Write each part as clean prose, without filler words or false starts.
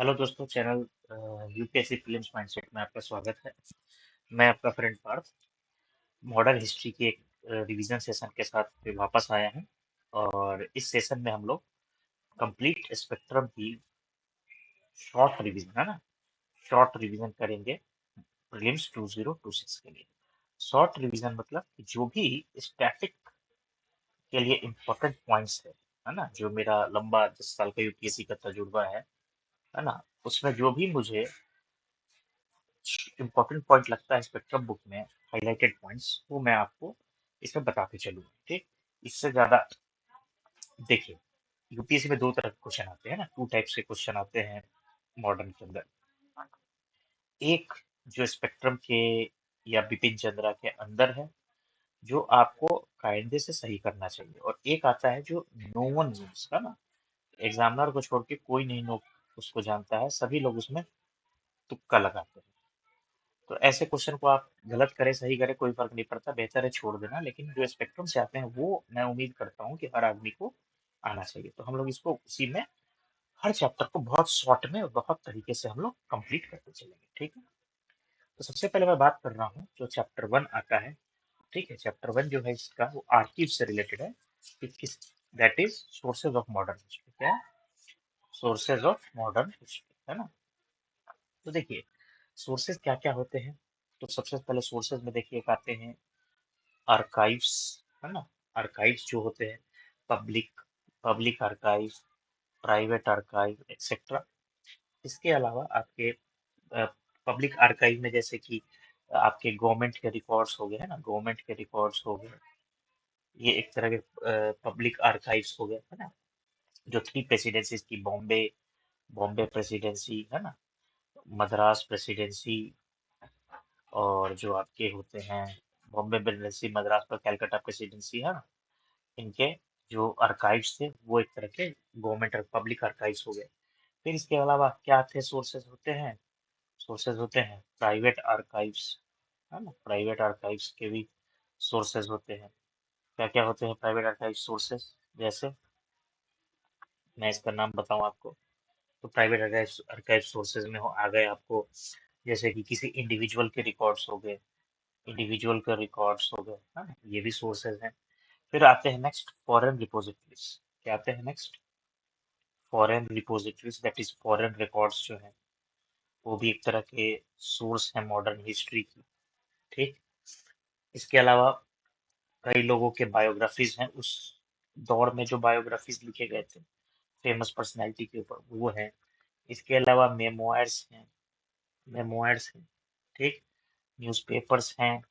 Hello दोस्तों, channel UPSC prelims mindset में आपका स्वागत है। मैं आपका फ्रेंड पार्थ मॉडर्न हिस्ट्री की एक रिवीजन सेशन के साथ फिर वापस आया हूं। और इस सेशन में हम लोग कंप्लीट स्पेक्ट्रम की शॉर्ट रिवीजन है ना, शॉर्ट रिवीजन करेंगे प्रीलिम्स 2026 के लिए। शॉर्ट रिवीजन मतलब कि जो भी स्टैटिक के लिए इम्पोर्टेंट पॉइंट्स है ना, जो मेरा लंबा 10 साल का यूपीएससी का तजुर्बा है ना, उसमें जो भी मुझे इम्पोर्टेंट पॉइंट लगता है स्पेक्ट्रम बुक में, हाईलाइटेड पॉइंट्स, वो मैं आपको इसमें बताते चलूंगा। ठीक, इससे ज्यादा देखिए, यूपीएससी में दो तरह के क्वेश्चन आते हैं ना, टू टाइप्स के क्वेश्चन आते हैं मॉडर्न के अंदर। एक जो स्पेक्ट्रम के या बिपिन चंद्रा के अंदर है, जो आपको कायदे से सही करना चाहिए, और एक आता है जो नो वन नोस है ना, एग्जामिनर को छोड़ के कोई नहीं नो उसको जानता है, सभी लोग उसमें तुक्का लगाते हैं। तो ऐसे क्वेश्चन को आप गलत करें सही करें कोई फर्क नहीं पड़ता, बेहतर है छोड़ देना, लेकिन जो स्पेक्ट्रम से आते हैं वो मैं उम्मीद करता हूँ कि हर आदमी को आना चाहिए। तो हम लोग इसको उसी में हर चैप्टर को बहुत शॉर्ट में और बहुत तरीके से हम लोग कंप्लीट करते चलेंगे। ठीक है, तो सबसे पहले मैं बात कर रहा हूँ जो चैप्टर 1 आता है। ठीक है, चैप्टर 1 जो है इसका वो आर्कीव से रिलेटेड है कि किस, that is sources of modern history. क्या है? सोर्सेज ऑफ मॉडर्न हिस्ट्री है ना। तो देखिए, सोर्सेज क्या क्या होते हैं। तो सबसे पहले सोर्सेज में देखिए एक आते हैं आर्काइव्स है ना। आर्काइव्स जो होते हैं, public public archive, private archive etcetera. इसके अलावा आपके पब्लिक आर्काइव में जैसे कि आपके गवर्नमेंट के रिकॉर्ड्स हो गए है ना, गवर्नमेंट के रिकॉर्ड्स हो गए, ये एक तरह के पब्लिक आर्काइव्स हो गए है ना। जो थ्री प्रेसिडेंसीज की, बॉम्बे बॉम्बे प्रेसिडेंसी है ना, मद्रास प्रेसिडेंसी, और जो आपके होते हैं बॉम्बे प्रेसिडेंसी, मद्रास पर कैलकाटा प्रेसिडेंसी है ना, इनके जो आर्काइव्स थे वो एक तरह के गवर्नमेंट और पब्लिक आर्काइव्स हो गए। फिर इसके अलावा क्या थे सोर्सेज होते हैं, सोर्सेज होते हैं प्राइवेट आर्काइव्स है ना। प्राइवेट आर्काइव्स के भी सोर्सेज होते हैं। क्या क्या होते हैं प्राइवेट आर्काइव सोर्सेज, जैसे मैं इसका नाम बताऊं आपको। तो प्राइवेट आर्काइव सोर्सेज में आ गए आपको, जैसे कि किसी इंडिविजुअल के रिकॉर्ड्स हो गए, इंडिविजुअल के रिकॉर्ड्स हो गए है ना, ये भी सोर्सेज हैं। फिर आते हैं नेक्स्ट फॉरेन रिपोजिटरीज। क्या आते हैं next? Foreign repositories, that is foreign records जो है, वो भी एक तरह के सोर्स है मॉडर्न हिस्ट्री की। ठीक, इसके अलावा कई लोगों के बायोग्राफीज हैं, उस दौर में जो बायोग्राफीज लिखे गए थे फेमस पर्सनैलिटी के ऊपर, वो है। इसके अलावा मेमोयर्स हैं, मेमोयर्स हैं। ठीक, न्यूज़पेपर्स हैं,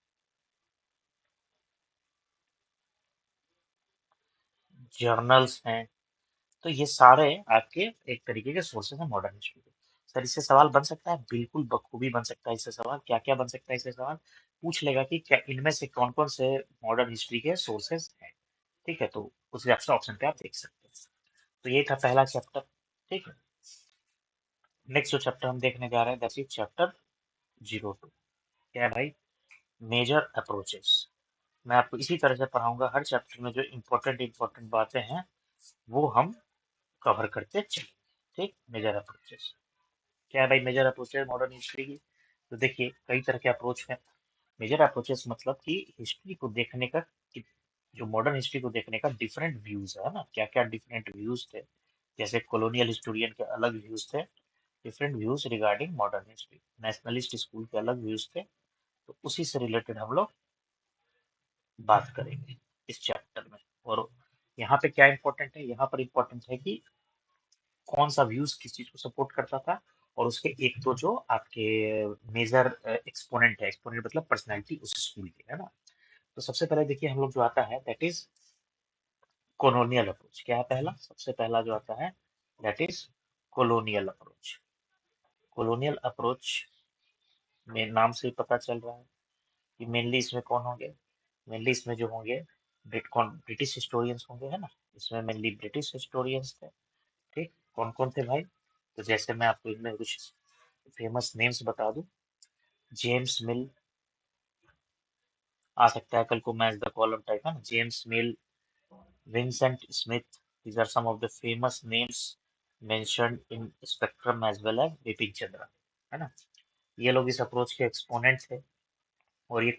जर्नल्स हैं। तो ये सारे आपके एक तरीके के सोर्सेज हैं मॉडर्न हिस्ट्री के। सर इससे सवाल बन सकता है, बिल्कुल बखूबी बन सकता है इससे सवाल। क्या क्या बन सकता है इससे सवाल? पूछ लेगा कि क्या इनमें से कौन कौन से मॉडर्न हिस्ट्री के सोर्सेज हैं। ठीक है, तो उस हिसाब से ऑप्शन पे आप देख सकते हैं। तो ये था पहला चैप्टर। ठीक है, नेक्स्ट जो चैप्टर हम देखने जा रहे हैं दैट इज चैप्टर 02। क्या है भाई? Major approaches. मैं आपको इसी तरह से पढ़ाऊंगा, हर चैप्टर में जो इम्पोर्टेंट इम्पोर्टेंट बातें हैं वो हम कवर करते चलेंगे। ठीक, मेजर अप्रोचेस क्या है भाई? मेजर अप्रोचेस मॉडर्न हिस्ट्री की, तो देखिए कई तरह के अप्रोच हैं। मेजर अप्रोचेस मतलब कि हिस्ट्री को देखने का, कि जो मॉडर्न हिस्ट्री को देखने का डिफरेंट व्यूज है ना, क्या क्या डिफरेंट व्यूज थे। जैसे कॉलोनियल हिस्टोरियन के अलग व्यूज थे, different views regarding modern history, nationalist school के अलग व्यूज थे। तो उसी से रिलेटेड हम लोग बात करेंगे इस चैप्टर में। और यहाँ पे क्या इंपॉर्टेंट है, यहाँ पर इंपॉर्टेंट है कि कौन सा व्यूज किस चीज को सपोर्ट करता था, और उसके एक तो जो आपके मेजर एक्सपोनेंट है, एक्सपोनेंट मतलब पर्सनैलिटी उस स्कूल के है ना। तो सबसे पहले देखिए हम लोग जो आता है दैट इज कॉलोनियल अप्रोच। क्या है पहला? सबसे पहला जो आता है that is colonial approach. Colonial approach में नाम से ही पता चल रहा है कि मेनली इसमें कौन होंगे, मेनली इसमें जो होंगे ब्रिटिश हिस्टोरियंस होंगे है ना। इसमें मेनली ब्रिटिश हिस्टोरियंस थे। ठीक, कौन कौन थे भाई? तो जैसे मैं आपको इनमें कुछ फेमस नेम्स बता दूं, जेम्स मिल आ सकता है कल को मैच द कॉलम टाइप है ना, James Mill, Vincent Smith, these are some of the famous names mentioned in Spectrum as well as Bipin Chandra, है ना। ये लोग इस अप्रोच के एक्सपोनेंट थे, और ये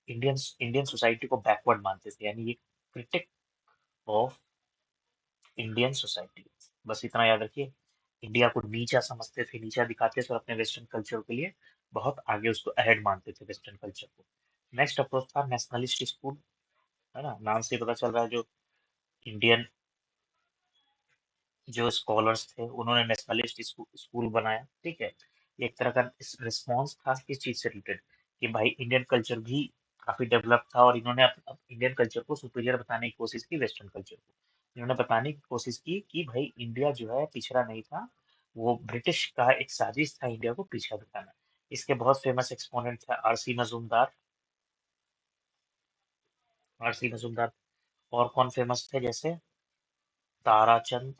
इंडियन इंडियन सोसाइटी को बैकवर्ड मानते थे, यानी ये क्रिटिक ऑफ इंडियन सोसाइटी। बस इतना याद रखिए, इंडिया को नीचा समझते थे, नीचा दिखाते थे, और अपने वेस्टर्न कल्चर के लिए बहुत आगे उसको अहेड मानते थे, वेस्टर्न कल्चर को। नेक्स्ट अप्रोच था नेशनलिस्ट स्कूल, है ना। नाम से पता चल रहा है, जो इंडियन जो स्कॉलर्स थे उन्होंने नेशनलिस्ट स्कूल बनाया, ठीक है। ये एक तरह का रिस्पॉन्स था किस चीज से रिलेटेड, कि भाई इंडियन कल्चर भी काफी डेवलप था, और इन्होंने इंडियन कल्चर को सुपीरियर बताने की कोशिश की वेस्टर्न कल्चर को। इन्होंने बताने की कोशिश की कि भाई इंडिया जो है पिछड़ा नहीं था, वो ब्रिटिश का एक साजिश था इंडिया को पीछा दिखाना। इसके बहुत फेमस एक्सपोनेंट थे आरसी मजूमदार, आरसी मजूमदार। और कौन फेमस थे, जैसे ताराचंद,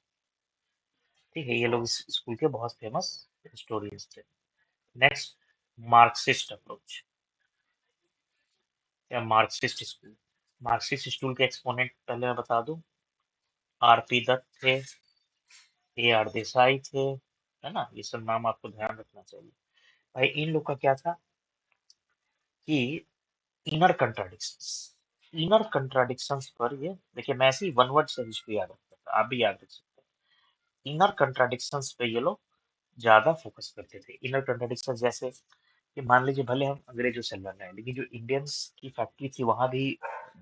ठीक है। ये लोग इस स्कूल के बहुत फेमस हिस्टोरियंस थे। नेक्स्ट, मार्क्सिस्ट अप्रोच या मार्क्सिस्ट स्कूल। मार्क्सिस्ट स्कूल के एक्सपोनेंट पहले मैं बता दूं, आरपी दत्त थे, ए आर देसाई थे, है ना। ये सब नाम आपको ध्यान रखना चाहिए। भाई इन लोग का क्या था कि इनर कंट्राडिक्शंस, इनर कंट्राडिक्शंस पर ये देखिए, मैं ऐसे ही वन वर्ड से हिस्ट्री याद रखता था, आप भी याद रख सकते हैं। इनर कंट्राडिक्शंस पे ये लोग ज्यादा फोकस करते थे। इनर कंट्राडिक्शन जैसे कि मान लीजिए भले हम अंग्रेजों से लड़ रहे हैं, लेकिन जो इंडियंस की फैक्ट्री थी वहां भी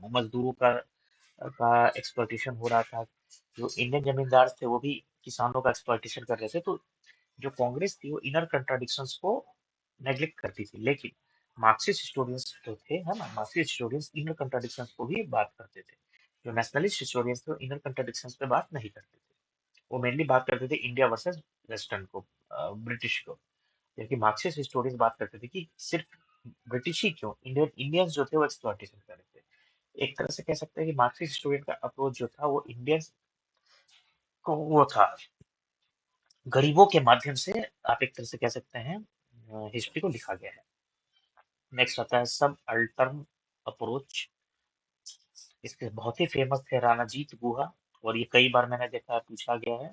मजदूरों का एक्सप्लॉइटेशन हो रहा था। जो इंडियन जमींदार थे वो भी किसानों का एक्सप्लॉइटेशन कर रहे थे। तो जो कांग्रेस थी वो इनर कंट्राडिक्शंस को नेग्लेक्ट करती थी, लेकिन मार्क्सिस्ट हिस्टोरियंस जो थे, है ना, मार्क्सिस्ट हिस्टोरियंस इनर कंट्राडिक्शंस को भी बात करते थे। जो नेशनलिस्ट हिस्टोरियंस थे वो इनर कंट्राडिक्शंस पे बात नहीं करते थे, वो मेनली बात करते थे इंडिया वर्सेस वेस्टर्न को, ब्रिटिश को। जबकि मार्क्सिस्ट हिस्टोरियंस बात करते थे कि सिर्फ ब्रिटिश ही क्यों, इंडियन इंडियंस जो थे वो एक्सप्लॉइटेशन कर रहे थे। एक तरह से कह सकते हैं कि मार्क्सिस्ट हिस्टोरियन का अप्रोच जो था वो इंडियंस को वो था, गरीबों के माध्यम से आप एक तरह से कह सकते हैं हिस्ट्री को लिखा गया है। नेक्स्ट आता है सब अल्टर्न अप्रोच। इसके बहुत ही फेमस थे राणाजीत गुहा, और ये कई बार मैंने देखा है पूछा गया है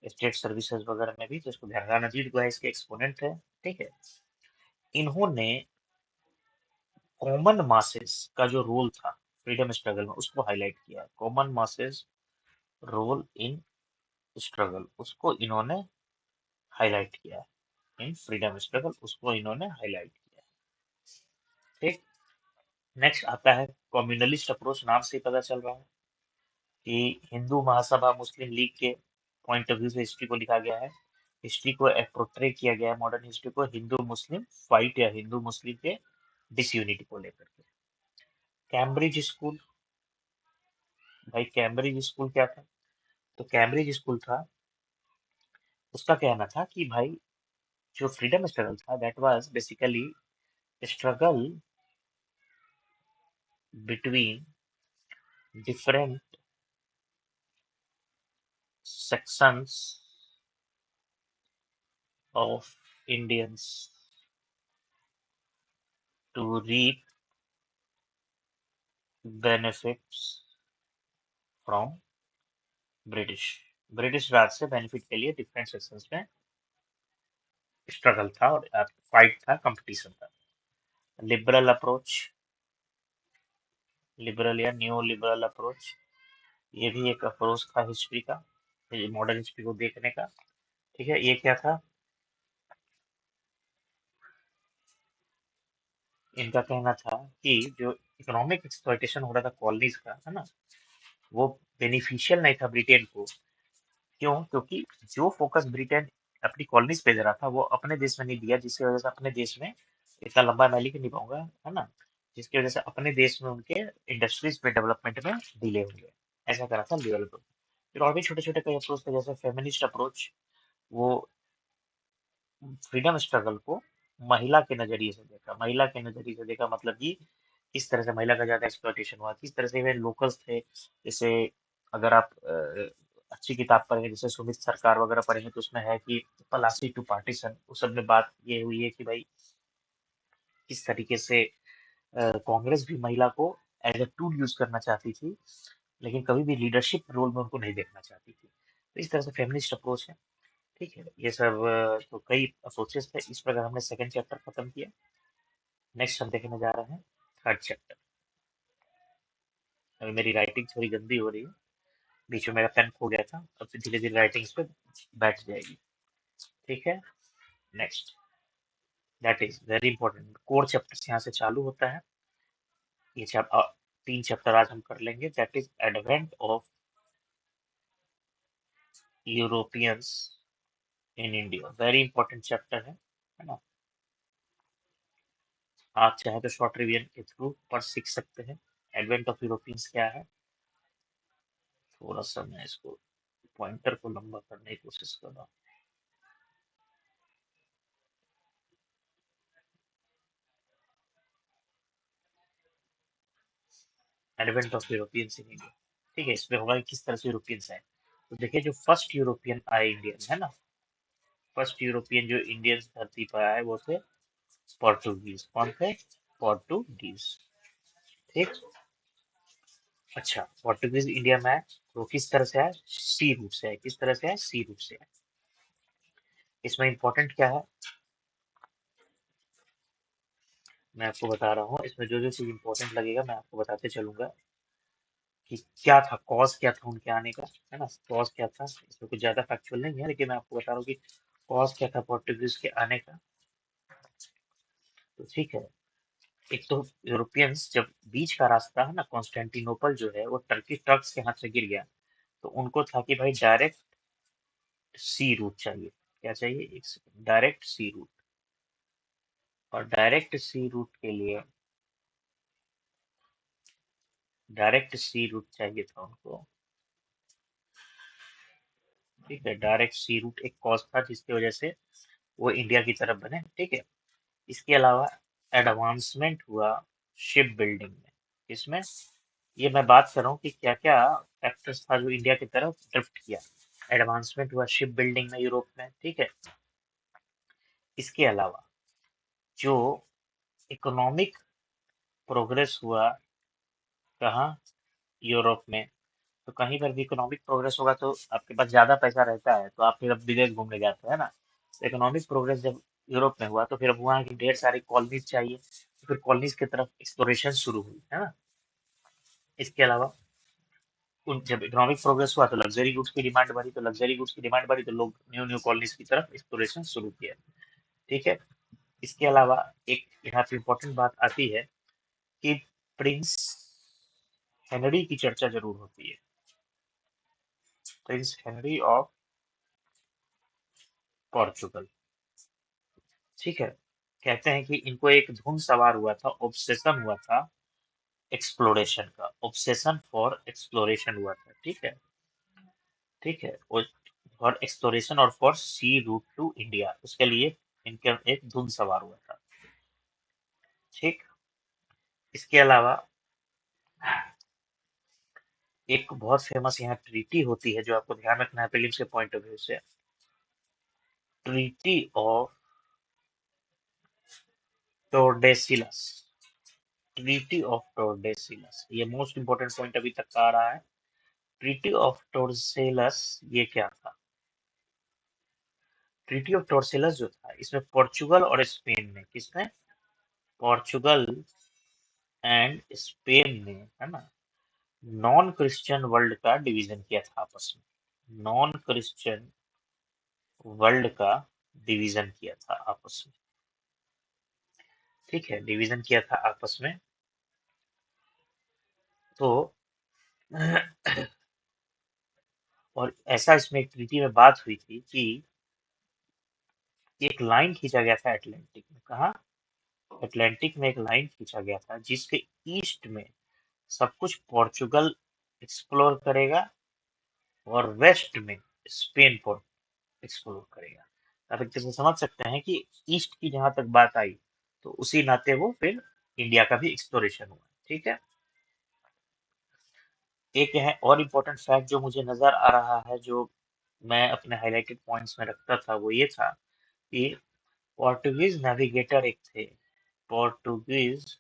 स्टेट सर्विसेज वगैरह में भी, तो इसको ध्यान, राणाजीत गुहा इसके एक्सपोनेंट है, ठीक है। इन्होंने कॉमन मासेस का जो रोल था फ्रीडम स्ट्रगल में उसको हाईलाइट किया है। Common masses role in struggle, उसको इन्होंने हाईलाइट किया है। इन फ्रीडम स्ट्रगल उसको इन्होंने हाईलाइट किया है, ठीक। नेक्स्ट आता है कम्युनलिस्ट अप्रोच। नाम से ही पता चल रहा है कि हिंदू महासभा मुस्लिम लीग के पॉइंट ऑफ व्यू से हिस्ट्री को लिखा गया है। हिस्ट्री को पोर्ट्रे किया गया है, मॉडर्न हिस्ट्री को, हिंदू मुस्लिम फाइट या हिंदू मुस्लिम के डिसयूनिटी को लेकर के। कैम्ब्रिज स्कूल, भाई कैम्ब्रिज स्कूल क्या था, तो कैम्ब्रिज स्कूल था, उसका कहना था कि भाई जो फ्रीडम स्ट्रगल था that was basically struggle between different sections of Indians to reap benefits from British, British Raj से बेनिफिट के लिए डिफरेंट सेक्शंस में स्ट्रगल था, और फाइट था, कंपटीशन था। लिबरल अप्रोच, लिबरल या न्यू लिबरल अप्रोच, ये भी एक अप्रोच था हिस्ट्री का, मॉडर्न हिस्ट्री को देखने का, ठीक है। ये क्या था, इनका कहना था कि जो इकोनॉमिक एक्सप्लॉइटेशन हो रहा था कॉलोनीज का, है ना, वो बेनिफिशियल नहीं था ब्रिटेन को। क्यों, क्योंकि जो फोकस ब्रिटेन अपनी कॉलोनीज पे दे रहा था वो अपने देश में नहीं दिया, जिसकी वजह से अपने देश में, इतना लंबा मैं लिख नहीं पाऊंगा, है ना, जिसकी वजह से अपने देश में उनके इंडस्ट्रीज पे डेवलपमेंट में डिले होंगे। ऐसा करा था लिबरल अप्रोच। फिर और भी छोटे छोटे कई अप्रोच थे, जैसे फेमिनिस्ट अप्रोच, वो फ्रीडम स्ट्रगल को महिला के नजरिए से देखा, महिला के नजरिए से देखा, मतलब कि किस तरह से महिला का ज्यादा एक्सप्लॉइटेशन हुआ, किस तरह से वे लोकल्स थे। जैसे अगर आप अच्छी किताब पढ़ेंगे, जैसे सुमित सरकार वगैरह पढ़ेंगे, तो उसमें है कि पलासी टू पार्टीशन, उस सब में बात ये हुई है कि भाई किस तरीके से कांग्रेस भी महिला को एज ए टूल यूज करना चाहती थी, लेकिन कभी भी लीडरशिप रोल में उनको नहीं देखना चाहती थी। तो इस तरह से फेमिनिस्ट अप्रोच है। ठीक है, ये सब तो कई अप्रोचेस थे। इस प्रकार हमने सेकंड चैप्टर खत्म किया। नेक्स्ट हम देखने जा रहे हैं थर्ड चैप्टर। अभी मेरी राइटिंग थोड़ी गंदी हो रही है, बीच में मेरा पेन खो गया था, अब फिर धीरे धीरे राइटिंग इस पे बैठ जाएगी। ठीक है, next, that is very important. Core chapter यहाँ से चालू होता है। ये तीन चैप्टर आज हम कर लेंगे। That is advent of Europeans in India. Very important chapter है ना। आप चाहे तो शॉर्ट रिवीजन के थ्रू पढ़ सीख सकते हैं। एडवेंट ऑफ यूरोपियंस क्या है, थोड़ा सा मैं इसको पॉइंटर को लंबा करने की कोशिश कर रहा हूँ। Advent of Europeans in India, ठीक है। इसमें होगा कि किस तरह से यूरोपियंस आए। तो देखिए, जो फर्स्ट यूरोपियन आए इंडियन है ना, फर्स्ट यूरोपियन जो इंडियन धरती पर आए वो थे पोर्टुगीज। कौन थे? पोर्टुगीज। ठीक। अच्छा, पोर्टुगीज इंडिया में आए तो किस तरह से आए? सी रूट से आए। किस तरह से आए? सी रूट से आए। इसमें इंपॉर्टेंट क्या है मैं आपको बता रहा हूँ। इसमें जो जो चीज इंपॉर्टेंट लगेगा मैं आपको बताते चलूंगा कि क्या था, कॉज क्या था उनके आने का, है ना। कॉज क्या था, इसमें कुछ ज्यादा फैक्चुअल नहीं है, लेकिन मैं आपको बता रहा हूँ कि कॉज क्या था पोर्टुगीज के आने का। तो ठीक है, एक तो यूरोपियंस जब बीच का रास्ता है ना, कॉन्स्टेंटिनोपल जो है वो टर्क्स के हाथ से गिर गया, तो उनको था कि भाई डायरेक्ट सी रूट चाहिए। क्या चाहिए? एक सेकंड, डायरेक्ट सी रूट। और डायरेक्ट सी रूट के लिए, डायरेक्ट सी रूट चाहिए था उनको। ठीक है, डायरेक्ट सी रूट एक कॉज था जिसकी वजह से वो इंडिया की तरफ बने। ठीक है, इसके अलावा एडवांसमेंट हुआ शिप बिल्डिंग में। इसमें ये मैं बात कर रहा हूँ कि क्या क्या फैक्टर्स था जो इंडिया की तरफ ड्रिफ्ट किया। एडवांसमेंट हुआ शिप बिल्डिंग में यूरोप में। ठीक है, इसके अलावा जो इकोनॉमिक प्रोग्रेस हुआ, कहाँ? यूरोप में। तो कहीं पर भी इकोनॉमिक प्रोग्रेस होगा तो आपके पास ज्यादा पैसा रहता है तो आप फिर अब विदेश घूमने जाते हैं ना। तो इकोनॉमिक प्रोग्रेस जब यूरोप में हुआ तो फिर अब वहाँ की ढेर सारी कॉलोनीज चाहिए, तो फिर कॉलोनीज की तरफ एक्सप्लोरेशन शुरू हुई, है ना। इसके अलावा उन जब इकोनॉमिक प्रोग्रेस हुआ तो लग्जरी गुड्स की डिमांड बढ़ी, तो लग्जरी गुड्स की डिमांड बढ़ी तो लोग न्यू न्यू कॉलोनीज की तरफ एक्सप्लोरेशन शुरू किया। ठीक है, इसके अलावा एक यहाँ पे इम्पोर्टेंट बात आती है कि प्रिंस हेनरी की चर्चा जरूर होती है। Prince Henry of Portugal. ठीक है, कहते हैं कि इनको एक धुन सवार हुआ था, ऑब्सेशन हुआ था एक्सप्लोरेशन का। ऑब्सेशन फॉर एक्सप्लोरेशन हुआ था। ठीक है, ठीक है, फॉर एक्सप्लोरेशन और for sea route to India, उसके लिए इनके एक धुन सवार हुआ था। ठीक, इसके अलावा एक बहुत फेमस यहाँ ट्रीटी होती है जो आपको ध्यान रखना है प्रीलिम्स के पॉइंट ऑफ व्यू से। Treaty of Tordesillas. Treaty of Tordesillas, ये मोस्ट इंपोर्टेंट पॉइंट अभी तक का आ रहा है। ट्रीटी ऑफ टोर्सेलस ये क्या था? ट्रीटी ऑफ टोर्सेलस जो था, इसमें पोर्चुगल और स्पेन ने, किसने? पोर्चुगल एंड स्पेन ने, है ना, नॉन क्रिश्चियन वर्ल्ड का डिवीजन किया था आपस में। नॉन क्रिश्चियन वर्ल्ड का डिवीजन किया था आपस में। ठीक है, डिवीजन किया था आपस में। तो और ऐसा इसमें एक ट्रीटी में बात हुई थी कि एक लाइन खींचा गया था अटलांटिक में। कहा? अटलांटिक में एक लाइन खींचा गया था जिसके ईस्ट में सब कुछ पोर्चुगल एक्सप्लोर करेगा और वेस्ट में स्पेन को एक्सप्लोर करेगा। आप एक तरह से समझ सकते हैं कि ईस्ट की जहां तक बात आई तो उसी नाते वो फिर इंडिया का भी एक्सप्लोरेशन हुआ। ठीक है, एक है और इम्पोर्टेंट फैक्ट जो मुझे नजर आ रहा है, जो मैं अपने हाईलाइटेड पॉइंट्स में रखता था, वो ये था कि पोर्टुगीज नेविगेटर एक थे। पोर्टुगीज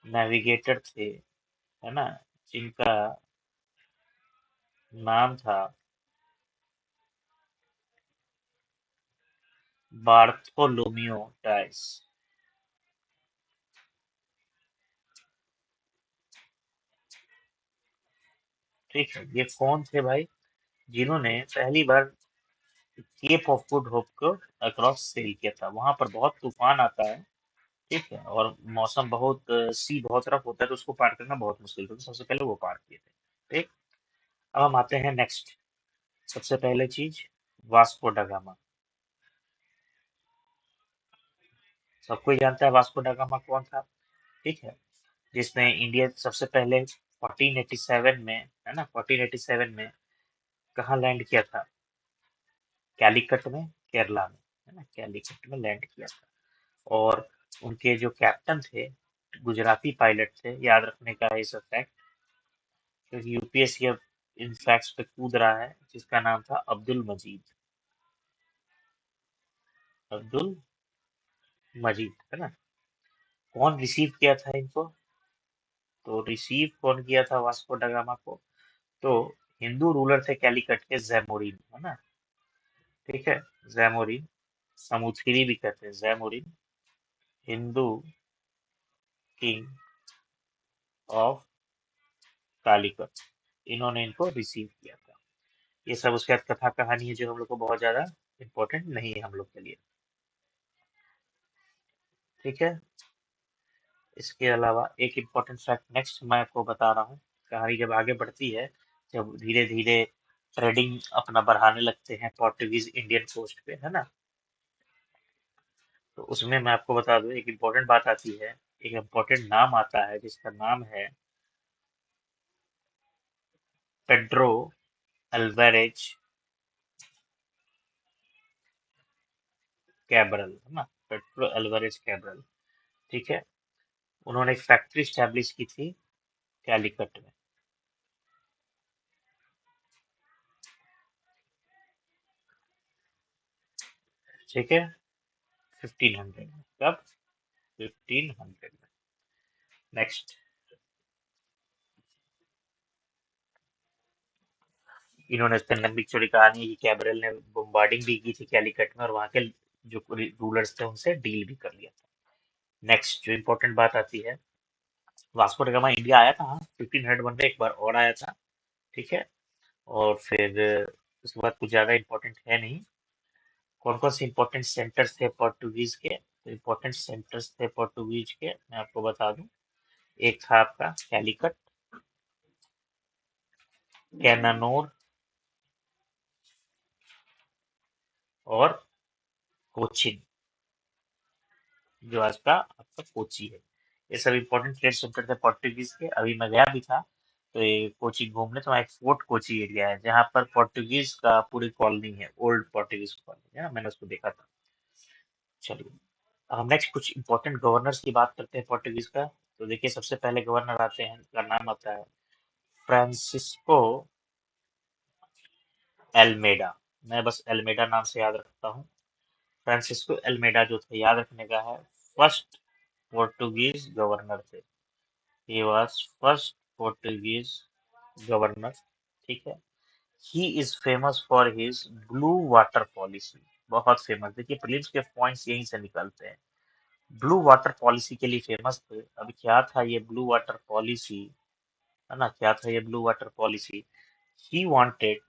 नेविगेटर थे, है ना, जिनका नाम था बार्थोलोम्यू डायस। ठीक है, ये कौन थे भाई जिन्होंने पहली बार केप ऑफ गुड होप को अक्रॉस सेल किया था? वहां पर बहुत तूफान आता है, ठीक है, और मौसम बहुत सी बहुत रफ होता है, तो उसको पार करना बहुत मुश्किल था, तो सबसे पहले वो पार किए थे। ठीक। अब हम आते हैं नेक्स्ट। सबसे पहले चीज, वास्को ड गामा। सबको ही जानता है वास्को ड गामा कौन था, ठीक है, जिसने इंडिया सबसे पहले 1487 में, है ना, 1487 में कहाँ लैंड किया था? कैलीकट में, केरला में, है ना, कैलीकट में लैंड किया था। और उनके जो कैप्टन थे, गुजराती पायलट थे, याद रखने का है इस फैक्ट, क्योंकि यूपीएससी अब इन फैक्ट्स पे कूद रहा है, जिसका नाम था अब्दुल मजीद। अब्दुल मजीद, है ना। कौन रिसीव किया था इनको? तो रिसीव कौन किया था वास्को ड गामा को? तो हिंदू रूलर थे कैलीकट के, जैमोरिन, है ना। ठीक है, जैमोरिन, समुथीरी भी कहते हैं, जैमोरिन, हिंदू किंग ऑफ कालीकट, इन्होंने इनको रिसीव किया था। ये सब उसके बाद कथा कहानी है, जो हम लोग को बहुत ज्यादा इंपॉर्टेंट नहीं है हम लोग के लिए। ठीक है, इसके अलावा एक इम्पोर्टेंट फैक्ट नेक्स्ट मैं आपको बता रहा हूँ। कहानी जब आगे बढ़ती है, जब धीरे धीरे ट्रेडिंग अपना बढ़ाने लगते हैं पोर्टुगीज इंडियन कोस्ट पे, है ना, तो उसमें मैं आपको बता दूं, एक इम्पोर्टेंट बात आती है, एक इम्पोर्टेंट नाम आता है, जिसका नाम है पेड्रो अल्वारेज कैब्रल, है ना, पेड्रो अल्वारेज कैब्रल। ठीक है, उन्होंने एक फैक्ट्री स्टैब्लिश की थी कैलिकट में। ठीक है, 1500 में, कब? 1500 में। नेक्स्ट, इन्होंने, इसका लंबी चौड़ी कहानी है कि कैब्रल ने बम्बार्डिंग भी की थी कैलिकट में, और वहां के जो रूलर्स थे उनसे डील भी कर लिया था। नेक्स्ट जो इंपॉर्टेंट बात आती है, वास्को ड गामा इंडिया आया था, हाँ, 1501 में एक बार और आया था। ठीक है, और फिर उसके बाद कुछ ज्यादा इंपॉर्टेंट है नहीं। कौन कौन से इंपॉर्टेंट सेंटर्स थे पोर्टुगीज के? तो इंपॉर्टेंट सेंटर्स थे पोर्टुगीज के, मैं आपको बता दूं। एक था आपका कैलिकट, कैनानोर, और कोचिन, जो आज का आपका कोची है। ये सब इंपॉर्टेंट ट्रेड सेंटर थे पोर्टुगीज के। अभी मैं गया भी था तो ये कोची घूमने, तो वहाँ एक फोर्ट कोची एरिया है, जहाँ पर पोर्टुगीज का पूरी कॉलोनी है, ओल्ड पोर्टुगीज कॉलोनी है, मैंने उसको देखा था। चलिए, हम नेक्स्ट कुछ इंपॉर्टेंट गवर्नर्स की बात करते हैं पोर्टुगीज का। तो देखिए, सबसे पहले गवर्नर आते हैं, का नाम आता है फ्रांसिस्को एल्मेडा। मैं बस एल्मेडा नाम से याद रखता हूँ। फ्रांसिस्को एल्मेडा जो थे, याद रखने का है, फर्स्ट पोर्टुगीज गवर्नर थे। He was first Portuguese governor. ठीक है, he is famous for his blue water policy. बहुत फेमस, देखिए प्रीलिम्स के पॉइंट्स यहीं से निकलते हैं। ब्लू वाटर पॉलिसी के लिए फेमस थे। अब क्या था ये ब्लू वाटर पॉलिसी, है ना, क्या था ये blue water policy? He wanted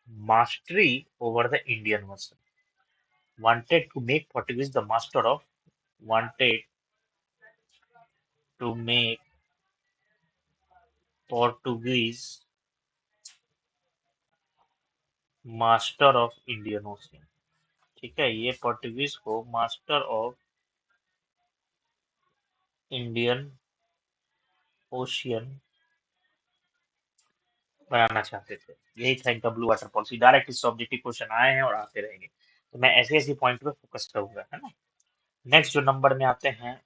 mastery over the Indian Ocean, wanted to make Portuguese the master of, wanted to make Portuguese master of Indian ocean. ठीक है, ये पोर्टुगीज को मास्टर ऑफ इंडियन ओशियन बनाना चाहते थे। यही था इनका ब्लू वाटर पॉलिसी। डायरेक्ट इससे ऑब्जेक्टिव क्वेश्चन आए हैं और आते रहेंगे, तो मैं ऐसे ऐसे पॉइंट पे फोकस करूंगा, है ना। नेक्स्ट जो नंबर में आते हैं,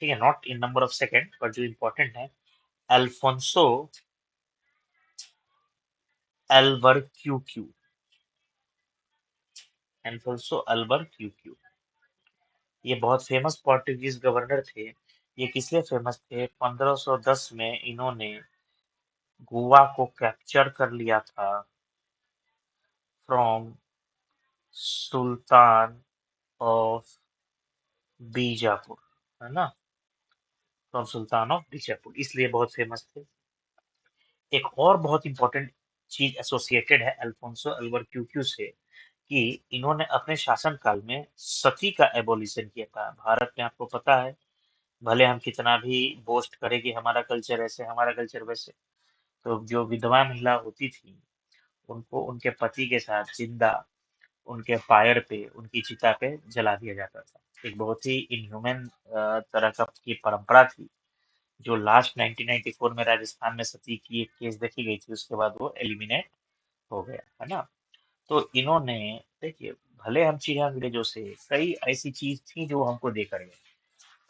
ठीक है, not in number of second, पर जो इंपॉर्टेंट है, अल्फोंसो एल्बरक्यूक्यू। अल्फोंसो एल्बरक्यूक्यू, ये बहुत फेमस पोर्टुगीज गवर्नर थे। ये किस लिए फेमस थे? 1510 में इन्होंने गोवा को कैप्चर कर लिया था फ्रॉम सुल्तान ऑफ बीजापुर, है ना, फ्रॉम सुल्तान ऑफ बीजापुर, इसलिए बहुत फेमस थे। एक और बहुत इंपॉर्टेंट चीज एसोसिएटेड है अल्फोंसो अल्बुकर्क से, कि इन्होंने अपने शासनकाल में सती का एबोलिशन किया था। भारत में आपको पता है, भले हम कितना भी बोस्ट करें कि हमारा कल्चर ऐसे, हमारा कल्चर वैसे, तो जो विधवा महिला होती थी, उनको उनके पति के साथ जिंदा उनके फायर पे, उनकी चिता पे जला दिया जाता था। एक बहुत ही इनह्यूमन तरह का की परंपरा थी, जो लास्ट 1994 में राजस्थान में सती की एक केस देखी गई थी, उसके बाद वो एलिमिनेट हो गया, है ना। तो इन्होंने, देखिए, भले हम चीज़ अंग्रेजों से, कई ऐसी चीज थी जो हमको देकर गए।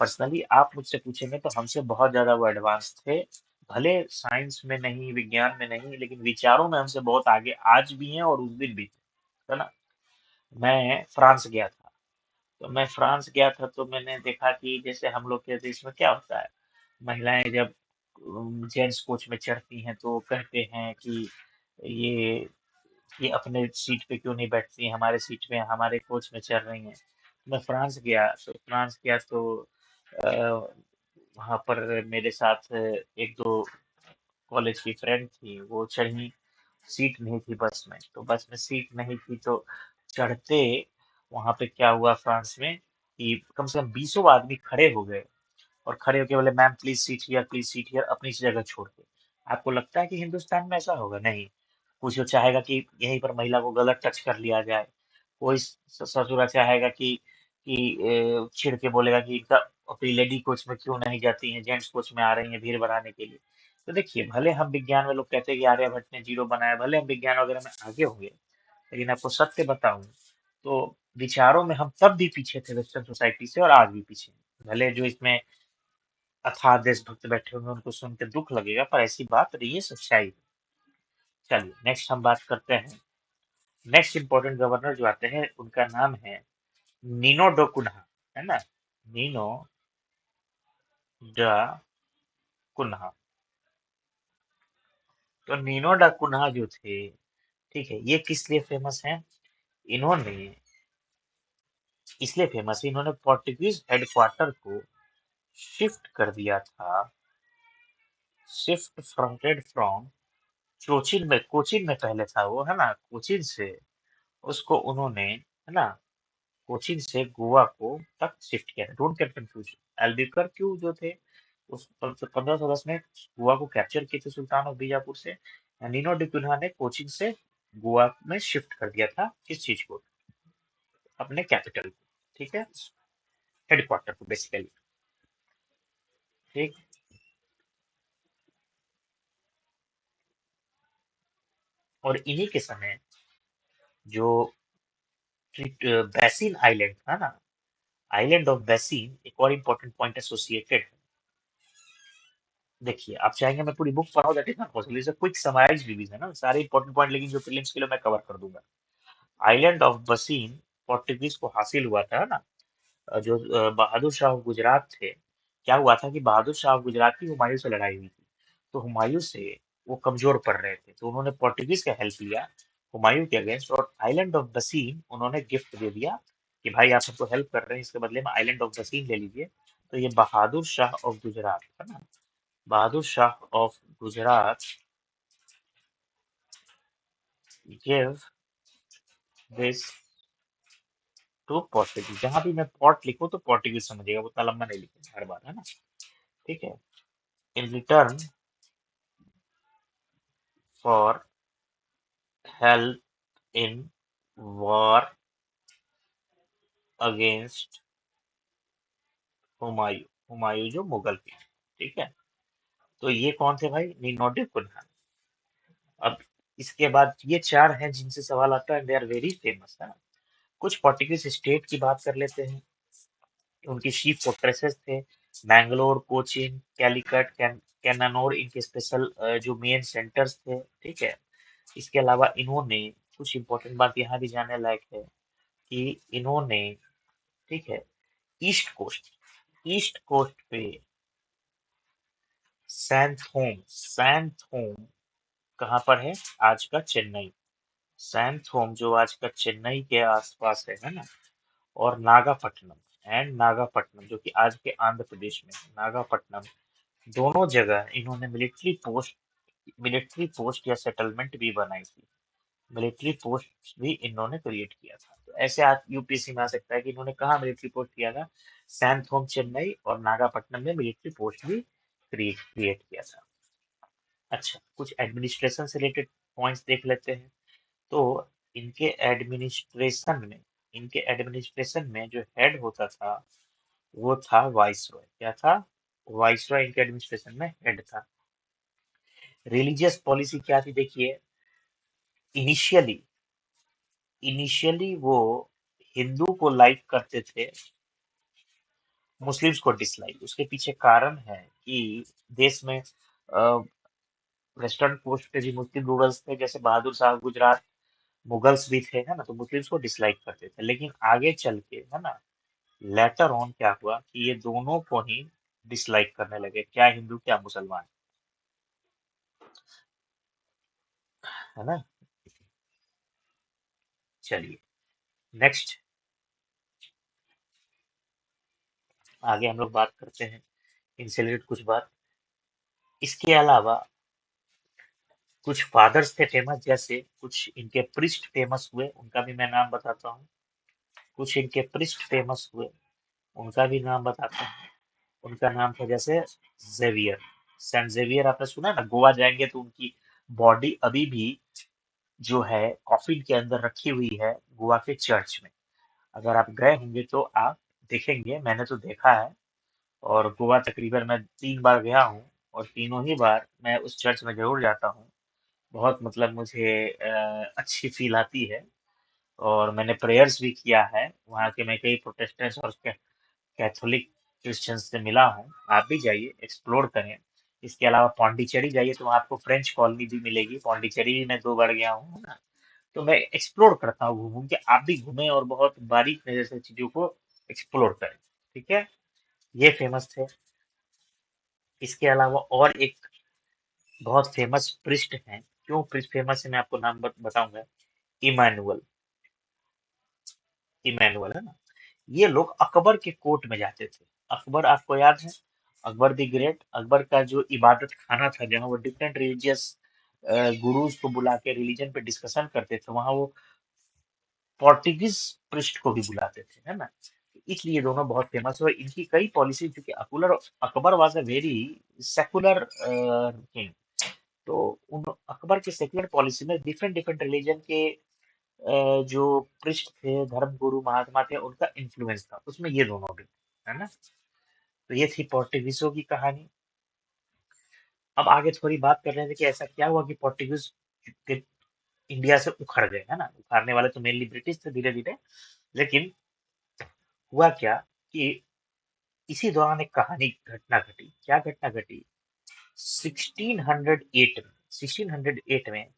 पर्सनली आप मुझसे पूछेंगे तो हमसे बहुत ज्यादा वो एडवांस थे। भले साइंस में नहीं, विज्ञान में नहीं, लेकिन विचारों में हमसे बहुत आगे आज भी हैं और उस दिन भी थे, है ना। मैं फ्रांस गया था, तो मैं फ्रांस गया था तो मैंने देखा कि जैसे हम लोग के देश में क्या होता है, महिलाएं जब जेंट्स कोच में चढ़ती हैं तो कहते हैं कि ये ये अपने सीट पे क्यों नहीं बैठती हैं, हमारे सीट पे, हमारे कोच में चढ़ रही हैं। मैं फ्रांस गया तो अ, वहाँ पर मेरे साथ एक दो कॉलेज की फ्रेंड थी, वो चढ़ी, सीट नहीं थी बस में, तो बस में सीट नहीं थी तो चढ़ते वहां पे क्या हुआ फ्रांस में, कि कम से कम 20 आदमी खड़े हो गए, और खड़े होके बोले, मैम प्लीज सीट हियर, अपनी जगह छोड़ के। आपको लगता है कि हिंदुस्तान में ऐसा होगा? नहीं। कुछ जो चाहेगा कि यहीं पर महिला को गलत टच कर लिया जाए, कोई ससुरा चाहेगा कि छिड़ के बोलेगा कि इनका अपनी लेडी कोच में क्यों नहीं जाती हैं, जेंट्स कोच में आ रही हैं भीड़ बढ़ाने के लिए। तो देखिए, भले हम विज्ञान में, लोग कहते हैं कि आर्यभट्ट ने जीरो बनाया, भले हम विज्ञान वगैरह में आगे होंगे, लेकिन आपको सत्य बताऊं तो विचारों में हम तब भी पीछे थे वेस्टर्न सोसाइटी से, और आज भी पीछे हैं। भले जो इसमें अथाह देशभक्त बैठे होंगे उनको सुन के दुख लगेगा, पर ऐसी बात नहीं है, सच्चाई है। चलिए नेक्स्ट हम बात करते हैं। नेक्स्ट इंपॉर्टेंट गवर्नर जो आते हैं उनका नाम है नीनो डो कुन्हा, है ना, नीनो डा कुन्हा। तो नीनो डा कुन्हा जो थे, ठीक है, ये किस लिए फेमस है? इन्होंने, इसलिए फेमस है, इन्होंने पोर्टुगीज हेडक्वार्टर को शिफ्ट कर दिया था, शिफ्ट फ्रंटेड फ्रॉम कोचिन में पहले था वो, है ना, कोचिन से उसको उन्होंने, है ना, कोचिन से गोवा को तक शिफ्ट किया। डोंट गेट कंफ्यूज, एल्बुकर्क जो थे उस 1510 में गोवा को कैप्चर किए थे सुल्तान ऑफ बीजापुर से। नीनो डी क्विन्हा ने कोचिन से गोवा में शिफ्ट कर दिया था, किस चीज को, अपने कैपिटल को, ठीक है, हेडक्वार्टर को बेसिकली, ठीक। और इन्हीं के समय जो बैसिन आइलैंड था ना, आइलैंड ऑफ बैसिन, एक और इंपॉर्टेंट पॉइंट एसोसिएटेड। देखिए, आप चाहेंगे मैं पूरी बुक पढ़ाऊं, that is not possible, is a quick summarized revision है ना, सारे इंपॉर्टेंट पॉइंट, लेकिन जो प्रीलिम्स के लिए मैं कवर कर दूंगा। आइलैंड ऑफ बसीन पोर्टुगीज को हासिल हुआ था ना, जो बहादुर शाह ऑफ गुजरात थे। क्या हुआ था कि बहादुर शाह ऑफ गुजरात की हुमायूं से लड़ाई हुई थी, तो हुमायूं से वो कमजोर पड़ रहे थे, तो उन्होंने पोर्टुगीज का हेल्प लिया हुमायूं के अगेंस्ट, और आइलैंड ऑफ बसीन उन्होंने गिफ्ट दे दिया कि भाई आप हमको हेल्प कर रहे हैं, इसके बदले में आइलैंड ऑफ बसीन ले लीजिए। तो ये बहादुर शाह ऑफ गुजरात, है ना, Bahadur Shah of Gujarat give this to Portuguese. जहां भी मैं पोर्ट लिखूं तो पोर्टुगीज समझिएगा, वो उतना लंबा नहीं लिखूंगा हर बार, है ना, ठीक है। In return for help in war against Humayun, Humayun जो मुगल थे, ठीक है। तो ये कौन थे भाई? निनोडे कुन्हा। अब इसके बाद ये चार हैं जिनसे सवाल आता है, दे आर वेरी फेमस, है ना। कुछ पोर्टुगीज स्टेट की बात कर लेते हैं। उनकी चीफ फोर्ट्रेसेस थे मैंगलोर, कोचिन, कैलिकट, कैनानोर, इनके स्पेशल जो मेन सेंटर्स थे, ठीक है। इसके अलावा इन्होंने, कुछ इंपॉर्टेंट बात यहाँ भी जानने लायक है, कि इन्होंने, ठीक है, ईस्ट कोस्ट पे सैंथोम कहाँ पर है? आज का चेन्नई। सैंथोम जो आज का चेन्नई के आसपास है ना, और नागापट्टनम जो कि आज के आंध्र प्रदेश में है, नागापट्टनम, दोनों जगह इन्होंने मिलिट्री पोस्ट या सेटलमेंट भी बनाई थी, मिलिट्री पोस्ट भी इन्होंने क्रिएट किया था। तो ऐसे आप यूपीएससी में आ सकता है कि इन्होंने कहाँ मिलिट्री पोस्ट किया था, सैंथोम चेन्नई और नागापट्टनम में मिलिट्री पोस्ट भी क्रिएट किया था। अच्छा, कुछ एडमिनिस्ट्रेशन से रिलेटेड पॉइंट्स देख लेते हैं। तो इनके एडमिनिस्ट्रेशन में जो हेड होता था वो था वाइसरॉय। क्या था? वाइसरॉय इनके एडमिनिस्ट्रेशन में हेड था। रिलीजियस पॉलिसी क्या थी देखिए, इनिशियली इनिशियली वो हिंदू को लाइक करते थे, मुस्लिम्स को डिसलाइक। उसके पीछे कारण है कि देश में वेस्टर्न कोस्ट पे भी मुस्लिम रूलर्स थे, जैसे बहादुर शाह गुजरात, मुगल्स भी थे, है ना, तो मुस्लिम्स को डिसलाइक करते थे। लेकिन आगे चल के, है ना, लेटर ऑन क्या हुआ कि ये दोनों को ही डिसलाइक करने लगे, क्या हिंदू क्या मुसलमान, है ना। चलिए नेक्स्ट, आगे हम लोग बात करते हैं इनसे रिलेटेड कुछ बात। इसके अलावा कुछ फादर्स थे फेमस, जैसे कुछ इनके प्रिस्ट फेमस हुए, उनका भी मैं नाम बताता हूँ। कुछ इनके प्रिस्ट फेमस हुए, उनका भी नाम बताता हूँ। उनका नाम था जैसे जेवियर, सेंट जेवियर, आपने सुना है ना, गोवा जाएंगे तो उनकी बॉडी अभी भी जो है कॉफिन के अंदर रखी हुई है गोवा के चर्च में। अगर आप गए होंगे तो आप देखेंगे, मैंने तो देखा है। और गोवा तकरीबन मैं 3 बार गया हूँ, और तीनों ही बार मैं उस चर्च में जरूर जाता हूँ। बहुत मतलब मुझे अच्छी फील आती है। और मैंने प्रेयर्स भी किया है वहाँ के, मैं कई प्रोटेस्टेंट्स और कैथोलिक क्रिश्चियंस से मिला हूँ। आप भी जाइए, एक्सप्लोर करें। इसके अलावा पौंडीचेरी जाइए तो वहाँ आपको फ्रेंच कॉलोनी भी मिलेगी। पौंडीचेरी भी मैं 2 बार गया हूँ, है ना। तो मैं एक्सप्लोर करता हूँ घूम घूम के, आप भी घूमें और बहुत बारीक नजर से चीजों को एक्सप्लोर करें। ठीक है, ये फेमस थे। इसके अलावा और एक बहुत फेमस प्रिस्ट हैं, क्यों प्रिस्ट फेमस है मैं आपको नाम बताऊंगा। इमानुअल, इमानुअल, है ना। ये लोग अकबर के कोर्ट में जाते थे। अकबर आपको याद है, अकबर द ग्रेट, अकबर का जो इबादत खाना था जहाँ वो डिफरेंट रिलीजियस गुरुज को बुला के रिलीजन पे डिस्कशन करते थे, वहां वो पोर्टुगीज प्रिस्ट को भी बुलाते थे, है ना। इसलिए दोनों बहुत फेमस हुए। इनकी कई पॉलिसी, क्योंकि Akbar was a very secular king. तो उन अकबर के सेकुलर पॉलिसी में डिफरेंट डिफरेंट रिलीजन के जो पृष्ठ थे, धर्म गुरु महात्मा थे, उनका इन्फ्लुएंस था उसमें, ये दोनों भी, है ना। तो ये थी पोर्टुगीजों की कहानी। अब आगे थोड़ी बात कर रहे थे कि ऐसा क्या हुआ कि पोर्टुगीज के इंडिया से उखड़ गए, है ना। उखाड़ने वाले तो मेनली ब्रिटिश थे धीरे धीरे। लेकिन हुआ क्या कि इसी दौरान एक कहानी घटना घटी। क्या घटना घटी? 1608 में 1608 में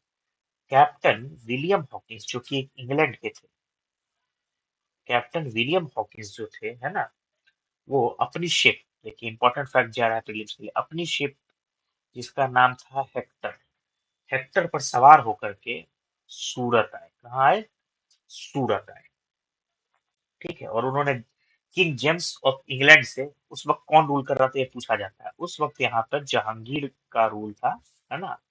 कैप्टन विलियम हॉकिंस, जो कि इंग्लैंड के थे, कैप्टन विलियम हॉकिंस जो थे, है ना, वो अपनी शिप, देखिए इंपॉर्टेंट फैक्ट जा रहा है प्रीलिम्स के लिए, अपनी शिप जिसका नाम था हेक्टर, हेक्टर पर सवार होकर के सूरत आए। कहाँ आए? सूरत आए। ठीक है, और उन्होंने किंग जेम्स ऑफ इंग्लैंड से, उस वक्त कौन रूल कर रहा था ये पूछा जाता है, उस वक्त यहाँ पर जहांगीर का रूल था, है ना।